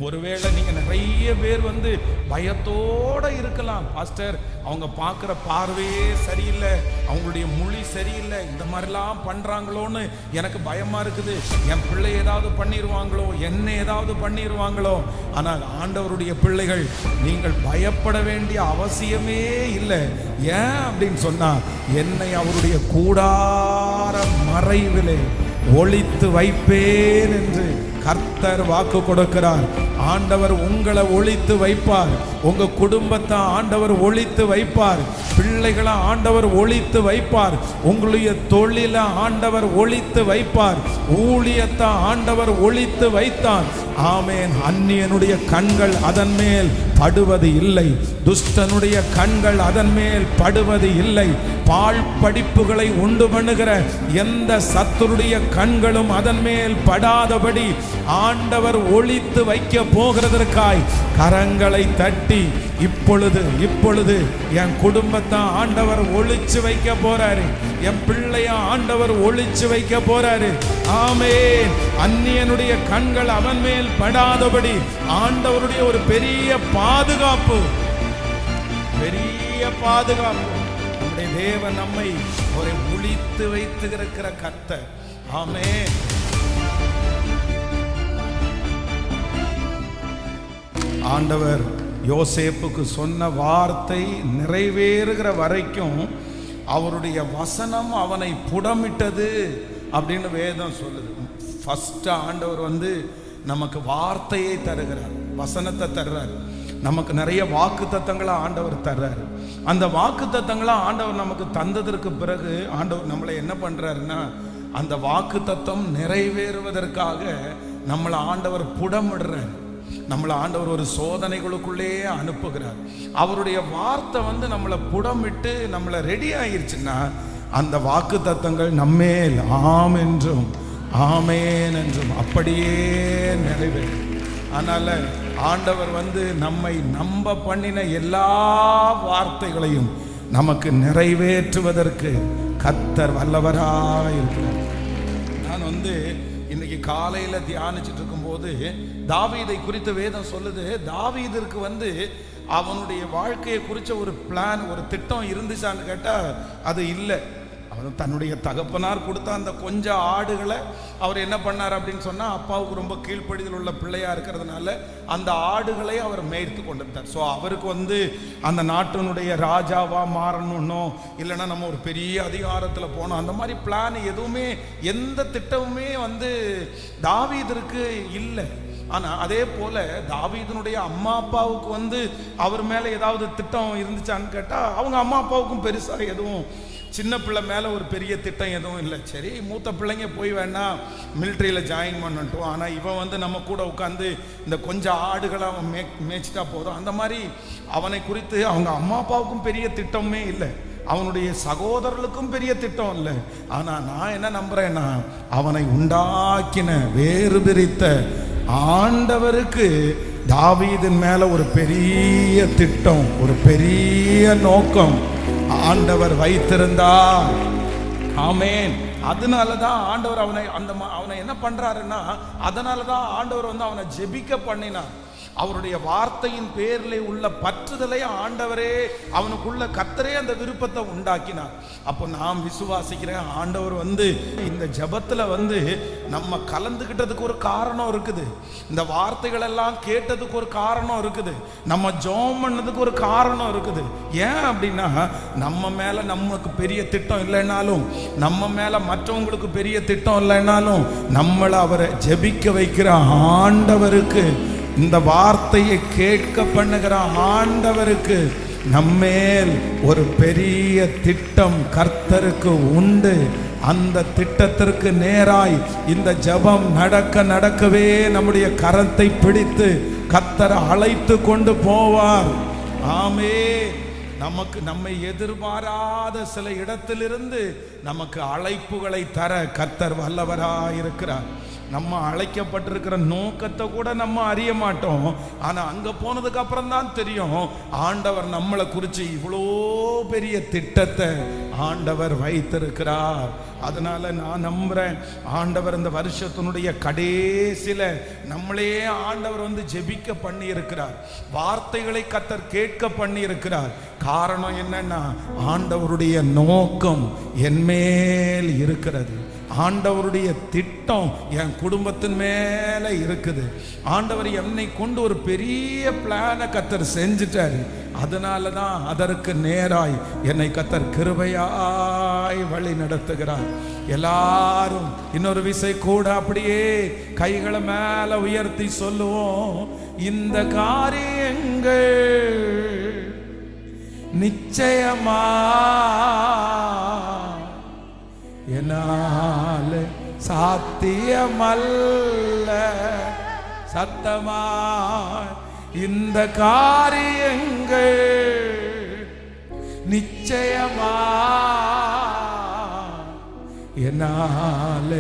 ஒருவேளை நீங்க நிறைய பேர் பயத்தோட இருக்கலாம். பாஸ்டர், அவங்க பார்க்குற பார்வையே சரியில்லை, அவங்களுடைய மொழி சரியில்லை, இந்த மாதிரிலாம் பண்றாங்களோன்னு எனக்கு பயமா இருக்குது. என் பிள்ளை ஏதாவது பண்ணிடுவாங்களோ, என்ன ஏதாவது பண்ணிடுவாங்களோ. ஆனால் ஆண்டவருடைய பிள்ளைகள், நீங்கள் பயப்பட வேண்டிய அவசியமே இல்லை. ஏன் அப்படின்னு சொன்னா, என்னை அவருடைய கூடார மறைவிலே ஒளித்து வைப்பேன் என்று கர்த்தர் வாக்கு கொடுக்கிறார். ஆண்டவர் உங்களை ஒளித்து வைப்பார், உங்க குடும்பத்தை ஆண்டவர் ஒளித்து வைப்பார், பிள்ளைகளை ஆண்டவர் ஒளித்து வைப்பார், உங்களுடைய தொழில ஆண்டவர் ஒளித்து வைப்பார், ஊழியத்தை ஆண்டவர் ஒளித்து வைத்தார். ஆமேன். அந்நியனுடைய கண்கள் அதன் மேல் படுவது இல்லை, துஷ்டனுடைய கண்கள் அதன் மேல் படுவது இல்லை. பால் படிப்புகளை உண்டு பண்ணுகிற எந்த சத்துருடைய கண்களும் அதன் மேல் படாதபடி ஆண்டவர் ஒளித்து வைக்க போகிறதற்காய் கரங்களை தட்டி இப்பொழுது என் குடும்பத்தை ஆண்டவர் ஒளிச்சு வைக்க போறாரு, என் பிள்ளைய ஆண்டவர் ஒளிச்சு வைக்க போறாரு. ஆமென். அந்நியனுடைய கண்கள் அவன் மேல் படாதபடி ஆண்டவருடைய ஒரு பெரிய பாதுகாப்பு, பெரிய பாதுகாப்பு. நம்முடைய தேவன் நம்மை ஒரு ஒளித்து வைத்திருக்கிற கர்த்தர். ஆமென். ஆண்டவர் யோசேப்புக்கு சொன்ன வார்த்தை நிறைவேறுகிற வரைக்கும் அவருடைய வசனம் அவனை புடமிட்டது அப்படின்னு வேதம் சொல்லுது. ஃபர்ஸ்ட் ஆண்டவர் நமக்கு வார்த்தையை தருகிறார், வசனத்தை தர்றார், நமக்கு நிறைய வாக்கு தத்தங்களை ஆண்டவர் தர்றார். அந்த வாக்கு தத்தங்களை ஆண்டவர் நமக்கு தந்ததற்கு பிறகு ஆண்டவர் நம்மளை என்ன பண்றாருன்னா, அந்த வாக்கு தத்தம் நிறைவேறுவதற்காக நம்மளை ஆண்டவர் புடமிடுறார், நம்மளை ஆண்டவர் ஒரு சோதனைகளுக்குள்ளே அனுப்புகிறார். அவருடைய வார்த்தை நம்மளை புடமிட்டு நம்மளை ரெடி ஆகிருச்சுன்னா, அந்த வாக்கு தத்தங்கள் நம்மேல் ஆம் என்றும் ஆமேன் என்றும் அப்படியே நிறைவேறும். அதனால ஆண்டவர் நம்மை நம்ப பண்ணின எல்லா வார்த்தைகளையும் நமக்கு நிறைவேற்றுவதற்கு கர்த்தர் வல்லவராக இருக்கிறார். நான் இன்னைக்கு காலையில தியானிச்சுட்டு இருக்கும்போது தாவீதை குறித்த வேதம் சொல்லுது. தாவீதிற்கு அவனுடைய வாழ்க்கையை குறித்த ஒரு பிளான், ஒரு திட்டம் இருந்துச்சான்னு கேட்டா அது இல்லை. அவன் தன்னுடைய தகப்பனார் கொடுத்த அந்த கொஞ்சம் ஆடுகளை அவர் என்ன பண்ணார் அப்படின்னு சொன்னா, அப்பாவுக்கு ரொம்ப கீழ்ப்படிதல் உள்ள பிள்ளையா இருக்கிறதுனால அந்த ஆடுகளை அவர் மேய்த்து கொண்டிருந்தார். ஸோ அவருக்கு அந்த நாட்டினுடைய ராஜாவா மாறணும்னோ, இல்லைன்னா நம்ம ஒரு பெரிய அதிகாரத்தில் போனோம், அந்த மாதிரி பிளான் எதுவுமே, எந்த திட்டமுமே தாவீதிற்கு இல்லை. ஆனால் அதே போல தாவீதினுடைய அம்மா அப்பாவுக்கு அவர் மேலே ஏதாவது திட்டம் இருந்துச்சான்னு கேட்டால், அவங்க அம்மா அப்பாவுக்கும் பெருசாக எதுவும், சின்ன பிள்ளை மேலே ஒரு பெரிய திட்டம் எதுவும் இல்லை. சரி, மூத்த பிள்ளைங்க போய் வேணா மிலிட்ரியில் ஜாயின் பண்ணட்டும், ஆனால் இவன் நம்ம கூட உட்காந்து இந்த கொஞ்சம் ஆடுகளை அவன் மேய்ச்சிட்டா போதும். அந்த மாதிரி அவனை குறித்து அவங்க அம்மா அப்பாவுக்கும் பெரிய திட்டமே இல்லை, அவனுடைய சகோதரர்களுக்கும் பெரிய திட்டம் இல்லை. ஆனால் நான் என்ன நம்புறேன்னா, அவனை உண்டாக்கின வேறு பிரித்த ஆண்டவருக்கு தாவீதின் மேல ஒரு பெரிய திட்டம், ஒரு பெரிய நோக்கம் ஆண்டவர் வைத்திருந்தார். ஆமென். அதனாலதான் ஆண்டவர் அவனை என்ன பண்றாருன்னா, அதனாலதான் ஆண்டவர் அவனை ஜெபிக்க பண்ணினார். அவருடைய வார்த்தையின் பேரில் உள்ள பற்றுதலை ஆண்டவரே அவனுக்குள்ள கர்த்தரே அந்த விருப்பத்தை உண்டாக்கினார். அப்போ நாம் விசுவாசிக்கிறேன், ஆண்டவர் இந்த ஜபத்துல நம்ம கலந்துகிட்டதுக்கு ஒரு காரணம் இருக்குது, இந்த வார்த்தைகள் எல்லாம் கேட்டதுக்கு ஒரு காரணம் இருக்குது, நம்ம ஜெபம் பண்ணதுக்கு ஒரு காரணம் இருக்குது. ஏன் அப்படின்னா, நம்ம மேல நமக்கு பெரிய திட்டம் இல்லைன்னாலும், நம்ம மேல மற்றவங்களுக்கு பெரிய திட்டம் இல்லைன்னாலும், நம்மளை அவரை ஜெபிக்க வைக்கிற ஆண்டவருக்கு, இந்த வார்த்தையை கேட்க பண்ணுகிற ஆண்டவருக்கு நம்மேல் ஒரு பெரிய திட்டம் கர்த்தருக்கு உண்டு. அந்த திட்டத்திற்கு நேராய் இந்த ஜெபம் நடக்கவே நம்முடைய கரத்தை பிடித்து கர்த்தரை அழைத்து கொண்டு போவார். ஆமென். நம்மை எதிர்பாராத சில இடத்திலிருந்து நமக்கு அழைப்புகளை தர கர்த்தர் வல்லவராயிருக்கிறார். நம்ம அழைக்கப்பட்டிருக்கிற நோக்கத்தை கூட நம்ம அறிய மாட்டோம். ஆனா அங்க போனதுக்கு அப்புறம் தான் தெரியும், ஆண்டவர் நம்மளை குறித்து இவ்வளோ பெரிய திட்டத்தை ஆண்டவர் வைத்திருக்கிறார். அதனால நான் நம்புறேன், ஆண்டவர் இந்த வருஷத்தினுடைய கடைசியில நம்மளே ஆண்டவர் வந்து ஜெபிக்க பண்ணி இருக்கிறார். வார்த்தைகளை கர்த்தர் கேட்க பண்ணி இருக்கிறார். காரணம் என்னன்னா, ஆண்டவருடைய நோக்கம் என் மேல் இருக்கிறது. ஆண்டவருடைய திட்டம் என் குடும்பத்தின் மேல இருக்குது. ஆண்டவர் என்னை கொண்டு ஒரு பெரிய பிளானை கர்த்தர் செஞ்சிட்டாரு. அதனால தான் அதற்கு நேராய் என்னை கர்த்தர் கிருபையாய் வழி நடத்துகிறார். எல்லாரும் இன்னொரு விசை கூட அப்படியே கைகளை மேல உயர்த்தி சொல்லுவோம், இந்த காரியங்கள் நிச்சயமா என்னால சாத்தியமல்ல. சத்தமா இந்த காரியங்கள் நிச்சயமா என்னால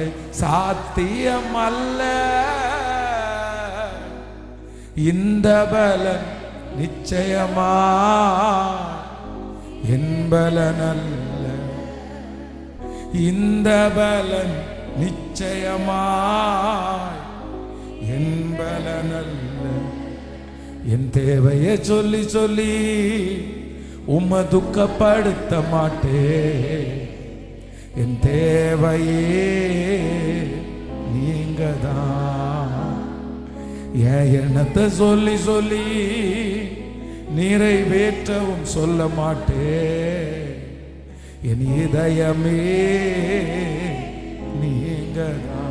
சாத்தியமல்ல. இந்த பலன் நிச்சயமா என் பலனல்ல. இந்த பலன் நிச்சயமாய் என் பலனல்ல. என் தேவையை சொல்லி சொல்லி உம்மை துக்கப்படுத்த மாட்டேன். என் தேவையே நீங்க தான். என் எண்ணத்தை சொல்லி சொல்லி நிறைவேற்றவும் சொல்ல மாட்டேன். என் இதயமே நீங்க தான்.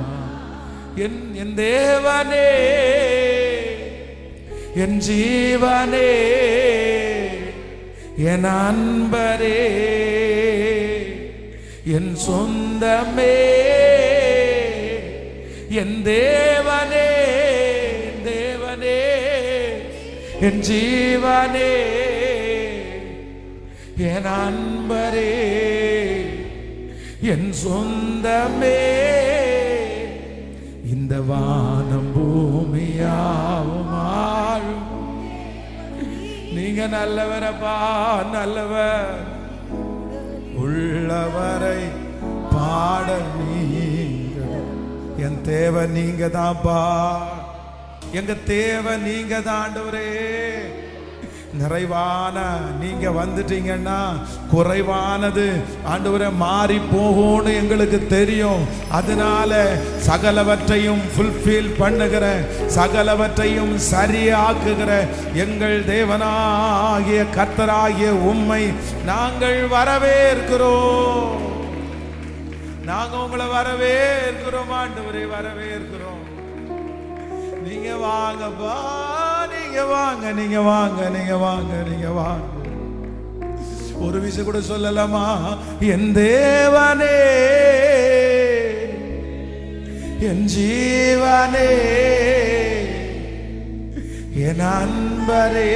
என் தேவனே, என் ஜீவனே, என் அன்பரே, என் சொந்தமே, என் தேவனே, தேவனே, என் ஜீவனே, என் அன்பரே, என் சொந்தமே. இந்த வானம் பூமியாவும் ஆளும் நீங்க நல்லவரப்பா, நல்லவர். உள்ளவரை பாட நீங்க, என் தேவை நீங்க தான்ப்பா. எங்க தேவை நீங்க தான் ஆண்டவரே. நிறைவான நீங்க வந்துட்டீங்கன்னா குறைவானது ஆண்டவரே மாறி போகும்னு எங்களுக்கு தெரியும். அதனால சகலவற்றையும் ஃபுல்ஃபில் பண்ணுகிற, சகலவற்றையும் சரியாக்குகிற எங்கள் தேவனாகிய கர்த்தராகிய உம்மை நாங்கள் வரவேற்கிறோம். நாங்க உங்களை வரவேற்கிறோம் ஆண்டவரே, வரவேற்கிறோம். நீங்க வாங்கப்பா, நீங்க வாங்க, நீங்க வாங்க, நீங்க வாங்க, நீங்க வாங்க. ஒரு விஷயம் கூட சொல்லலாமா? என் தேவனே, என் ஜீவனே, என் அன்பரே,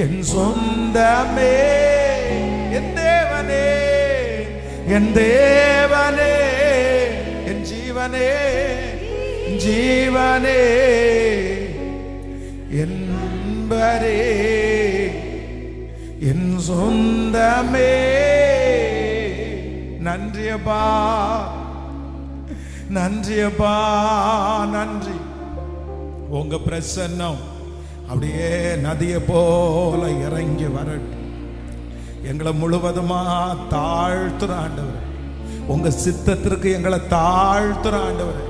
என் சொந்தமே, என் தேவனே, என் தேவனே, என் ஜீவனே, ஜீவனே, என் அன்பரே, என் சொந்தமே. நன்றியப்பா, நன்றியப்பா, நன்றி. உங்க பிரசன்னம் அப்படியே நதியை போல இறங்கி வரட்டும். எங்களை முழுவதுமா தாழ்த்துற ஆண்டவர், உங்க சித்தத்திற்கு எங்களை தாழ்த்துற ஆண்டவர்,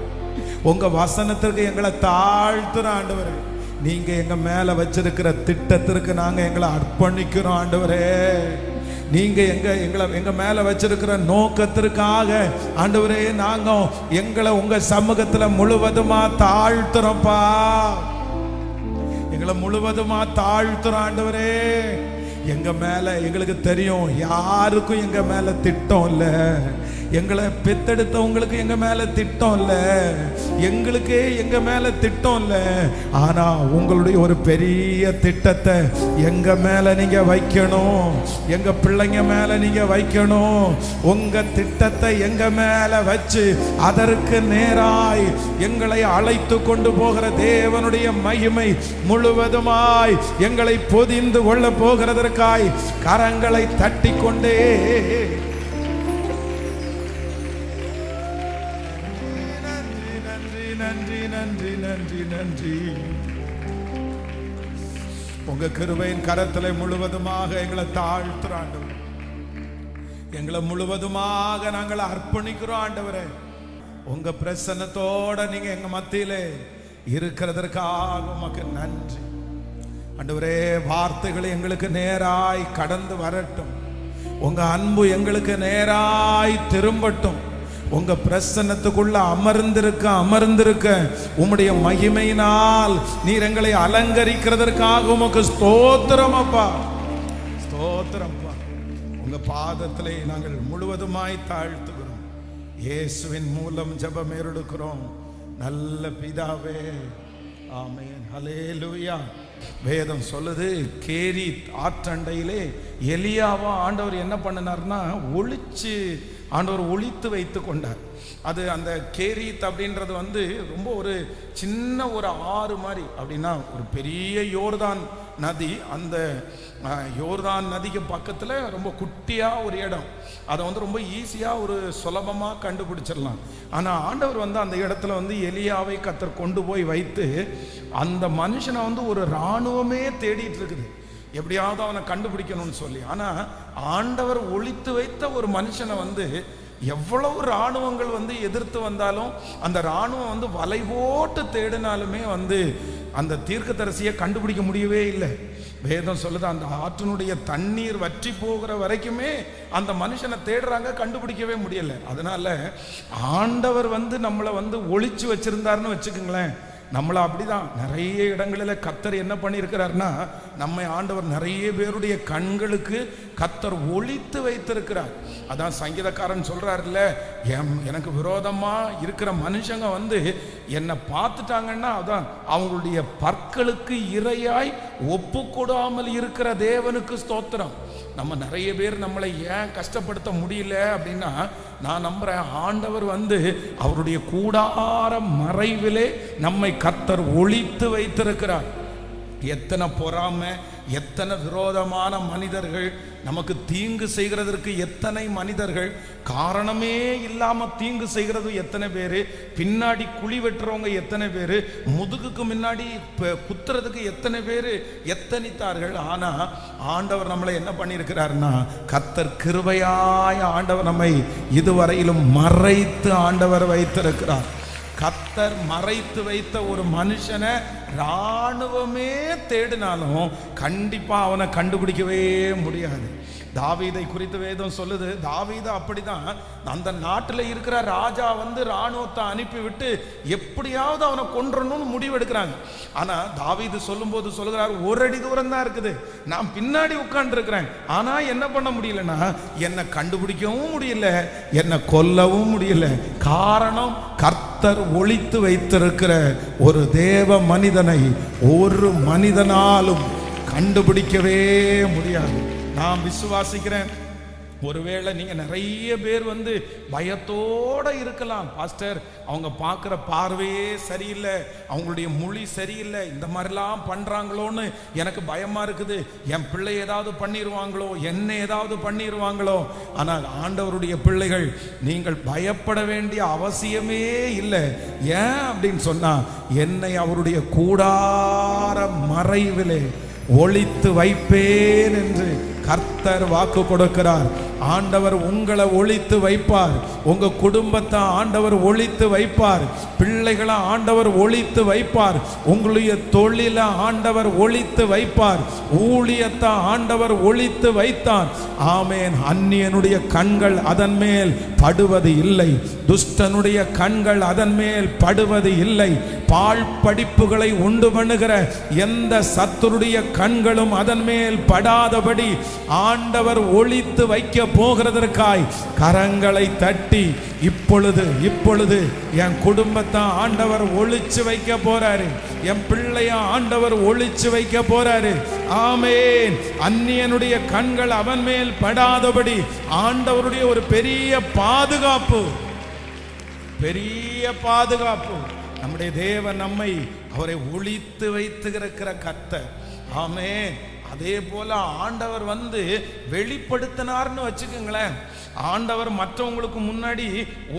உங்க வசனத்திற்கு எங்களை தாழ்த்துற ஆண்டவரே. நீங்க எங்க மேல வச்சிருக்கிற திட்டத்திற்கு நாங்க எங்களை அர்ப்பணிக்கிறோம் ஆண்டவரே. நீங்க எங்க மேல வச்சிருக்கிற நோக்கத்திற்காக ஆண்டவரே நாங்க எங்களை உங்க சமூகத்துல முழுவதுமா தாழ்த்துறோம்ப்பா. எங்களை முழுவதுமா தாழ்த்துறோம் ஆண்டவரே. எங்க மேல எங்களுக்கு தெரியும், யாருக்கும் எங்க மேல திட்டம் இல்லை, எங்களை பெத்தெடுத்தவங்களுக்கு எங்க மேல திட்டம் இல்ல, எங்களுக்கு எங்க மேல திட்டம் இல்ல. ஆனா உங்களுடைய ஒரு பெரிய திட்டத்தை எங்க மேல நீங்க வைக்கணும், எங்க பிள்ளைங்க மேல நீங்க வைக்கணும். உங்க திட்டத்தை எங்க மேல வச்சு அதற்கு நேராய் எங்களை அழைத்து கொண்டு போகிற தேவனுடைய மகிமை முழுவதுமாய் எங்களை பொதிந்து கொள்ள போகிறதற்காய் கரங்களை தட்டி கொண்டே நன்றி நன்றி நன்றி நன்றி நன்றி. உங்க கிருபையின் கரத்திலே முழுவதுமாக எங்களை தாழ்த்துறோம் ஆண்டவரே, எங்களை முழுவதுமாக நாங்கள் அர்ப்பணிக்கிறோம் ஆண்டவரே. உங்க பிரசன்னத்தோட நீங்க எங்க மத்தியிலே இருக்கிறதற்காக உமக்கு நன்றி ஆண்டவரே. வார்த்தைகளை எங்களுக்கு நேராய் கடந்து வரட்டும், உங்க அன்பு எங்களுக்கு நேராய் திரும்பட்டும். உங்க பிரசன்னத்துக்குள்ள அமர்ந்திருக்க உம்முடைய மகிமையினால் நீர் எங்களை அலங்கரிக்கிறதற்காக உமக்கு ஸ்தோத்திரம் அப்பா, ஸ்தோத்திரம் அப்பா. உங்க பாதத்திலே நாங்கள் முழுவதுமாய் தாழ்த்துகிறோம். இயேசுவின் மூலம் ஜெபம் ஏறெடுக்கிறோம் நல்ல பிதாவே, ஆமென். ஹல்லேலூயா. வேதம் சொல்லுது, கேரித் ஆற்றண்டையிலே எலியாவா ஆண்டவர் என்ன பண்ணினார்னா ஒளிச்சு ஆண்டவர் ஒளித்து வைத்து கொண்டார். அது அந்த கேரித் அப்படின்றது வந்து ரொம்ப ஒரு சின்ன ஒரு ஆறு மாதிரி, அப்படின்னா ஒரு பெரிய யோர்தான் நதி. அந்த யோர்தான் நதிக்கு பக்கத்தில் ரொம்ப குட்டியாக ஒரு இடம், அதை வந்து ரொம்ப ஈஸியாக ஒரு சுலபமாக கண்டுபிடிச்சிடலாம். ஆனால் ஆண்டவர் வந்து அந்த இடத்துல வந்து எலியாவை கர்த்தர் கொண்டு போய் வைத்து அந்த மனுஷனை வந்து ஒரு இராணுவமே தேடிட்டு இருக்குது, எப்படியாவது அவனை கண்டுபிடிக்கணும்னு சொல்லி. ஆனால் ஆண்டவர் ஒளித்து வைத்த ஒரு மனுஷனை வந்து எவ்வளவு இராணுவங்கள் வந்து எதிர்த்து வந்தாலும், அந்த இராணுவம் வந்து வலை போட்டு தேடினாலுமே வந்து அந்த தீர்க்கதரிசியை கண்டுபிடிக்க முடியவே இல்லை. வேதம் சொல்லுது, அந்த ஆற்றினுடைய தண்ணீர் வற்றி போகிற வரைக்குமே அந்த மனுஷனை தேடுறாங்க, கண்டுபிடிக்கவே முடியல. அதனால ஆண்டவர் வந்து நம்மளை வந்து ஒளிச்சு வச்சிருந்தாருன்னு வச்சுக்கோங்களேன். நம்மளை அப்படிதான் நிறைய இடங்களில் கர்த்தர் என்ன பண்ணியிருக்கிறார்னா, நம்மை ஆண்டவர் நிறைய பேருடைய கண்களுக்கு கர்த்தர் ஒளித்து வைத்திருக்கிறார். அதான் சங்கீதக்காரன் சொல்றாருல்ல, எனக்கு விரோதமா இருக்கிற மனுஷங்க வந்து என்னை பார்த்துட்டாங்கன்னா அதான் அவங்களுடைய பற்களுக்கு இரையாய் ஒப்பு கொடாமல் இருக்கிற தேவனுக்கு ஸ்தோத்திரம். நம்ம நிறைய பேர் நம்மளை ஏன் கஷ்டப்படுத்த முடியல அப்படின்னா, நான் நம்புறேன் ஆண்டவர் வந்து அவருடைய கூடார மறைவிலே நம்மை கர்த்தர் ஒளித்து வைத்திருக்கிறார். எத்தனை பொறாமை, எத்தனை விரோதமான மனிதர்கள், நமக்கு தீங்கு செய்கிறதற்கு எத்தனை மனிதர்கள், காரணமே இல்லாம தீங்கு செய்கிறது எத்தனை பேரு, பின்னாடி குழி வெட்டுறவங்க எத்தனை பேரு, முதுகுக்கு முன்னாடி குத்துறதுக்கு எத்தனை பேரு எத்தனித்தார்கள். ஆனா ஆண்டவர் நம்மளை என்ன பண்ணியிருக்கிறார்னா, கர்த்தர் கிருபையாய் ஆண்டவர் நம்மை இதுவரையிலும் மறைத்து ஆண்டவர் வைத்திருக்கிறார். கர்த்தர் மறைத்து வைத்த ஒரு மனுஷனை இராணுவமே தேடினாலும் கண்டிப்பா அவனை கண்டுபிடிக்கவே முடியாது. தாவீதை குறித்து வேதம் சொல்லுது, தாவீது அப்படிதான். அந்த நாட்டில் இருக்கிற ராஜா வந்து இராணுவத்தை அனுப்பிவிட்டு எப்படியாவது அவனை கொன்றணும்னு முடிவு எடுக்கிறாங்க. ஆனா தாவீது சொல்லும்போது சொல்லுகிறார், ஒரு அடி தூரம் தான் இருக்குது, நான் பின்னாடி உட்கார்ந்து இருக்கிறேன். ஆனா என்ன பண்ண முடியலன்னா, என்னை கண்டுபிடிக்கவும் முடியல, என்னை கொல்லவும் முடியல. காரணம், கர்த்தர் ஒளித்து வைத்திருக்கிற ஒரு தேவ மனிதனை ஒரு மனிதனாலும் கண்டுபிடிக்கவே முடியாது. நான் விசுவாசிக்கிறேன், ஒருவேளை நீங்க நிறைய பேர் வந்து பயத்தோட இருக்கலாம், பாஸ்டர் அவங்க பார்க்குற பார்வையே சரியில்லை, அவங்களுடைய மொழி சரியில்லை, இந்த மாதிரிலாம் பண்றாங்களோன்னு எனக்கு பயமா இருக்குது, என் பிள்ளை ஏதாவது பண்ணிடுவாங்களோ, என்ன ஏதாவது பண்ணிடுவாங்களோ. ஆனால் ஆண்டவருடைய பிள்ளைகள், நீங்கள் பயப்பட வேண்டிய அவசியமே இல்லை. ஏன் அப்படின்னு சொன்னா, என்னை அவருடைய கூடார மறைவிலே ஒளித்து வைப்பேன் என்று கர்த்தர் வாக்கு கொடுக்கிறார். ஆண்டவர் உங்களை ஒளித்து வைப்பார், உங்க குடும்பத்தை ஆண்டவர் ஒளித்து வைப்பார், பிள்ளைகளை ஆண்டவர் ஒளித்து வைப்பார், உங்களுடைய தொழில ஆண்டவர் ஒளித்து வைப்பார், ஊழியத்தை ஆண்டவர் ஒளித்து வைத்தார். ஆமேன். அந்நியனுடைய கண்கள் அதன் மேல் படுவது இல்லை, துஷ்டனுடைய கண்கள் அதன் மேல் படுவது இல்லை. பாழ் படிப்புகளை உண்டு பண்ணுகிற எந்த சத்துருடைய கண்களும் அதன் மேல் படாதபடி ஆண்டவர் ஒளித்து வைக்க போகிறதற்காய் கரங்களை தட்டி இப்பொழுது என் குடும்பத்தை ஆண்டவர் ஒளிச்சு வைக்க போறாரு, என் பிள்ளைய ஆண்டவர் ஒளிச்சு வைக்க போறாரு. ஆமென். அந்நியனுடைய கண்கள் அவன் மேல் படாதபடி ஆண்டவருடைய ஒரு பெரிய பாதுகாப்பு, பெரிய பாதுகாப்பு. நம்முடைய தேவன் நம்மை அவரை ஒளித்து வைத்துகிற கர்த்தர். ஆமென். அதே போல ஆண்டவர் வெளிப்படுத்தினார்னு வச்சுக்கோங்களேன். ஆண்டவர் மற்றவங்களுக்கு முன்னாடி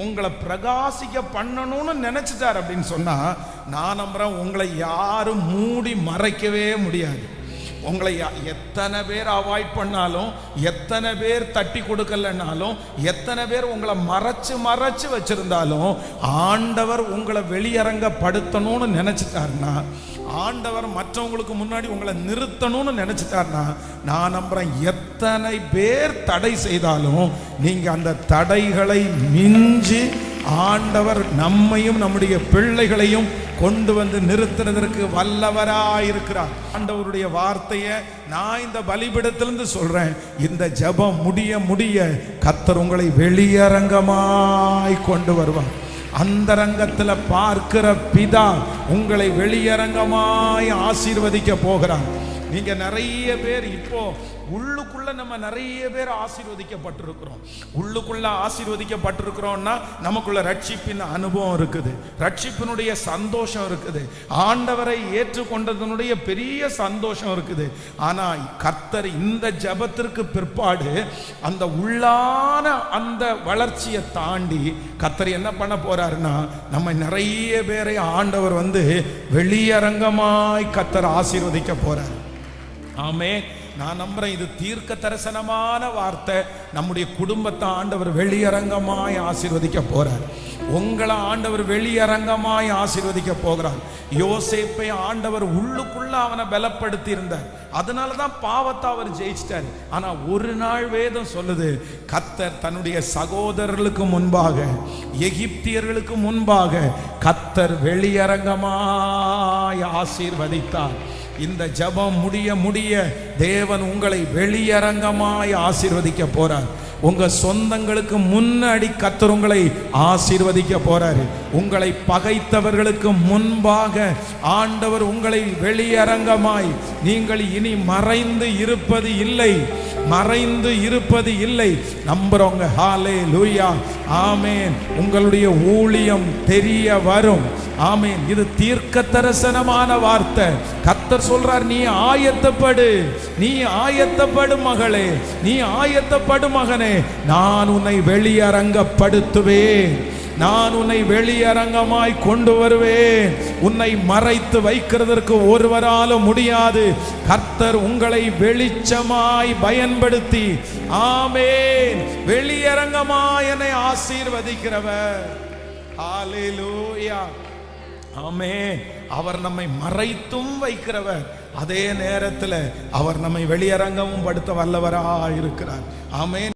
உங்களை பிரகாசிக்க பண்ணணும்னு நினைச்சிட்டார் அப்படின்னு சொன்னா, நான் நம்புறேன் உங்களை யாரும் மூடி மறைக்கவே முடியாது. உங்களை எத்தனை பேர் அவாய்ட் பண்ணாலும், எத்தனை பேர் தட்டி கொடுக்கலனாலும், எத்தனை பேர் உங்களை மறைச்சு வச்சிருந்தாலும், ஆண்டவர் உங்களை வெளியரங்கப்படுத்தணும்னு நினைச்சிட்டாருன்னா, ஆண்டவர் மற்றவங்களுக்கு முன்னாடி உங்களை நிறுத்தணும்னு நினைச்சிட்டாருன்னா, நான் நம்புறேன் எத்தனை பேர் தடை செய்தாலும் நீங்க அந்த தடைகளை மிஞ்சி ஆண்டவர் நம்மையும் நம்முடைய பிள்ளைகளையும் கொண்டு நிறுத்துறதற்கு வல்லவராயிருக்கிறார். ஆண்டவருடைய வார்த்தையை நான் இந்த பலிபீடத்திலிருந்து சொல்றேன். இந்த ஜெபம் முடிய கர்த்தர் உங்களை வெளியரங்கமாய் கொண்டு வருவார். அந்தரங்கத்தில் பார்க்கிற பிதா உங்களை வெளியரங்கமாய் ஆசீர்வதிக்க போகிறார். நீங்க நிறைய பேர் இப்போ உள்ளுக்குள்ள நம்ம நிறைய பேர் ஆசீர்வதிக்கப்பட்டிருக்கிறோம். உள்ளுக்குள்ள ஆசீர்வதிக்கப்பட்டிருக்கிறோம்னா நமக்குள்ள ரட்சிப்பின் அனுபவம் இருக்குது, ரட்சிப்பினுடைய சந்தோஷம் இருக்குது, ஆண்டவரை ஏற்றுக்கொண்டதனுடைய பெரிய சந்தோஷம் இருக்குது. ஆனா கர்த்தர் இந்த ஜெபத்திற்கு பிற்பாடு அந்த உள்ளான அந்த வளர்ச்சியை தாண்டி கர்த்தர் என்ன பண்ண போறாருன்னா, நம்ம நிறைய பேரை ஆண்டவர் வெளியரங்கமாய் கர்த்தர் ஆசீர்வதிக்க போறார். ஆமே. நான் நம்புறேன் இது தீர்க்க தரிசனமான வார்த்தை. நம்முடைய குடும்பத்தை ஆண்டவர் வெளியரங்கமாய் ஆசீர்வதிக்க போறார். உங்களை ஆண்டவர் வெளியரங்கமாய் ஆசீர்வதிக்க போகிறார். யோசேப்பை ஆண்டவர் உள்ளுக்குள்ள அவனை பலப்படுத்தி இருந்தார். அதனாலதான் பாவத்தை அவர் ஜெயிச்சிட்டார். ஆனா ஒரு நாள் வேதம் சொல்லுது, கர்த்தர் தன்னுடைய சகோதரர்களுக்கு முன்பாக, எகிப்தியர்களுக்கு முன்பாக கர்த்தர் வெளியரங்கமாய் ஆசீர்வதித்தார். இந்த ஜெபம் முடிய தேவன் உங்களை வெளியரங்கமாய் ஆசீர்வதிக்க போறார். உங்க சொந்தங்களுக்கு முன்னாடி கர்த்தர் உங்களை ஆசீர்வதிக்க போறாரு. உங்களை பகைத்தவர்களுக்கு முன்பாக ஆண்டவர் உங்களை வெளியரங்கமாய், நீங்கள் இனி மறைந்து இருப்பது இல்லை. நம்புறவங்க ஹல்லேலூயா. ஆமென். உங்களுடைய ஊழியம் தெரிய வரும். ஆமென். இது தீர்க்க தரிசனமான வார்த்தை. கர்த்தர் சொல்றார், நீ ஆயத்தப்படு மகளே, நீ ஆயத்தப்படு மகனே, நான் உன்னை வெளியரங்கப்படுத்துவேன், நான் உன்னை வெளியரங்கமாய் கொண்டு வருவேன். உன்னை மறைத்து வைக்கிறதற்கு ஒருவராலும் முடியாது. கர்த்தர் உங்களை வெளிச்சமாய் பயன்படுத்தி, ஆமென், வெளியரங்கமாய் என்னை ஆசீர்வதிக்கிறவர். ஹல்லேலூயா. ஆமென். அவர் நம்மை மறைத்தும் வைக்கிறவர், அதே நேரத்தில் அவர் நம்மை வெளியரங்கமும் படுத்த வல்லவராக இருக்கிறார். ஆமென்.